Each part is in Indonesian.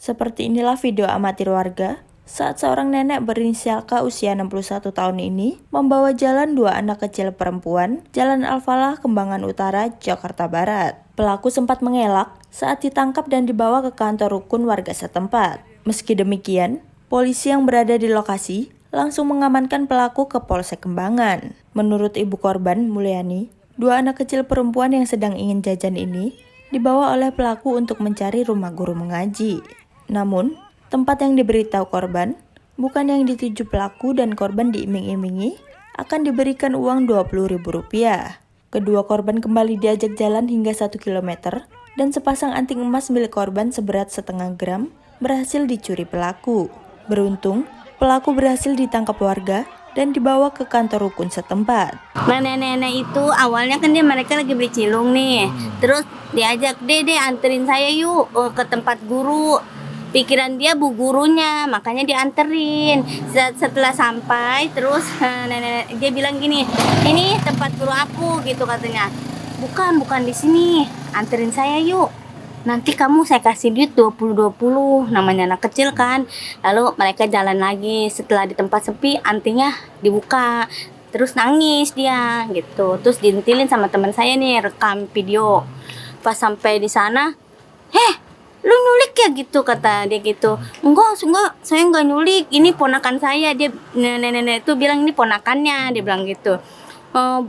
Seperti inilah video amatir warga saat seorang nenek berinisial K usia 61 tahun ini membawa jalan dua anak kecil perempuan Jalan Al-Falah, Kembangan Utara, Jakarta Barat. Pelaku sempat mengelak saat ditangkap dan dibawa ke kantor rukun warga setempat. Meski demikian, polisi yang berada di lokasi langsung mengamankan pelaku ke Polsek Kembangan. Menurut ibu korban, Mulyani, dua anak kecil perempuan yang sedang ingin jajan ini dibawa oleh pelaku untuk mencari rumah guru mengaji. Namun, tempat yang diberitahu korban bukan yang dituju pelaku dan korban diiming-imingi akan diberikan uang Rp20.000. Kedua korban kembali diajak jalan hingga 1 km dan sepasang anting emas milik korban seberat setengah gram berhasil dicuri pelaku. Beruntung, pelaku berhasil ditangkap warga dan dibawa ke kantor rukun setempat. Nenek-nenek itu awalnya kan mereka lagi beli cilung nih. Terus diajak, Dede anterin saya yuk ke tempat guru. Pikiran dia bu gurunya, makanya dianterin. Setelah sampai, terus nenek dia bilang gini, ini tempat guru aku gitu katanya. Bukan di sini, anterin saya yuk. Nanti kamu saya kasih duit 20-20, namanya anak kecil kan. Lalu mereka jalan lagi, setelah di tempat sepi, antinya dibuka. Terus nangis dia gitu. Terus diintilin sama teman saya nih, rekam video. Pas sampai di sana, lu nyulik ya gitu kata dia gitu. Enggak, saya enggak nyulik, ini ponakan saya. Dia nenek itu bilang ini ponakannya, dia bilang gitu.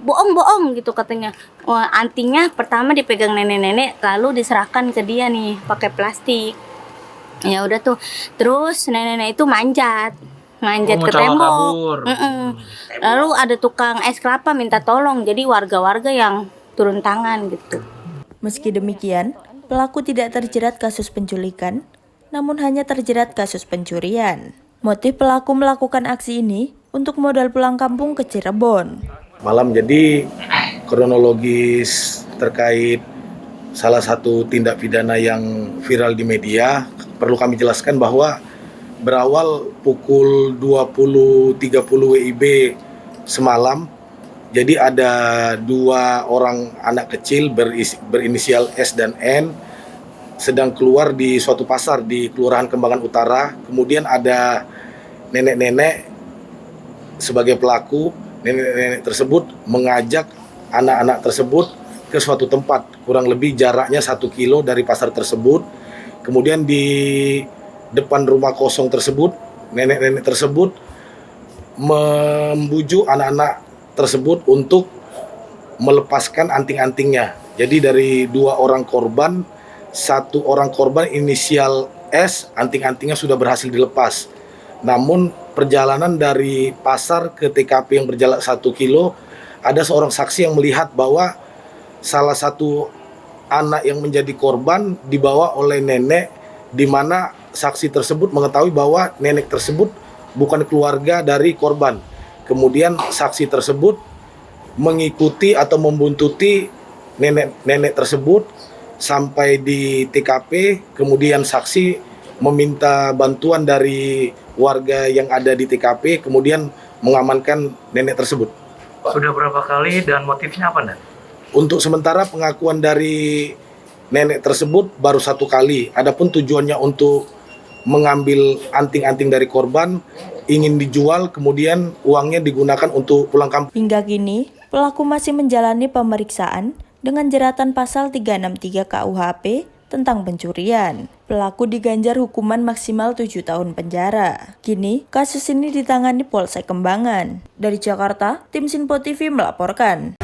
Bohong gitu katanya. Antinya pertama dipegang nenek-nenek, lalu diserahkan ke dia nih pakai plastik. Ya udah tuh, terus nenek-nenek itu manjat ke tembok. Lalu ada tukang es kelapa minta tolong, jadi warga-warga yang turun tangan gitu. Meski demikian, pelaku tidak terjerat kasus penculikan, namun hanya terjerat kasus pencurian. Motif pelaku melakukan aksi ini untuk modal pulang kampung ke Cirebon. Malam, jadi kronologis terkait salah satu tindak pidana yang viral di media, perlu kami jelaskan bahwa berawal pukul 20.30 WIB semalam, jadi ada dua orang anak kecil berinisial S dan N sedang keluar di suatu pasar di Kelurahan Kembangan Utara. Kemudian ada nenek-nenek sebagai pelaku. Nenek-nenek tersebut mengajak anak-anak tersebut ke suatu tempat, kurang lebih jaraknya 1 kilo dari pasar tersebut. Kemudian di depan rumah kosong tersebut, nenek-nenek tersebut membujuk anak-anak tersebut untuk melepaskan anting-antingnya. Jadi dari dua orang korban, satu orang korban inisial S, anting-antingnya sudah berhasil dilepas. Namun perjalanan dari pasar ke TKP yang berjarak 1 kilo, ada seorang saksi yang melihat bahwa salah satu anak yang menjadi korban dibawa oleh nenek, di mana saksi tersebut mengetahui bahwa nenek tersebut bukan keluarga dari korban. Kemudian saksi tersebut mengikuti atau membuntuti nenek tersebut sampai di TKP, kemudian saksi meminta bantuan dari warga yang ada di TKP, kemudian mengamankan nenek tersebut. Sudah berapa kali dan motifnya apa, Nek? Untuk sementara pengakuan dari nenek tersebut baru 1 kali. Adapun tujuannya untuk mengambil anting-anting dari korban, ingin dijual, kemudian uangnya digunakan untuk pulang kampung. Hingga kini, pelaku masih menjalani pemeriksaan dengan jeratan pasal 363 KUHP tentang pencurian. Pelaku diganjar hukuman maksimal 7 tahun penjara. Kini, kasus ini ditangani Polsek Kembangan. Dari Jakarta, tim Sinpo TV melaporkan.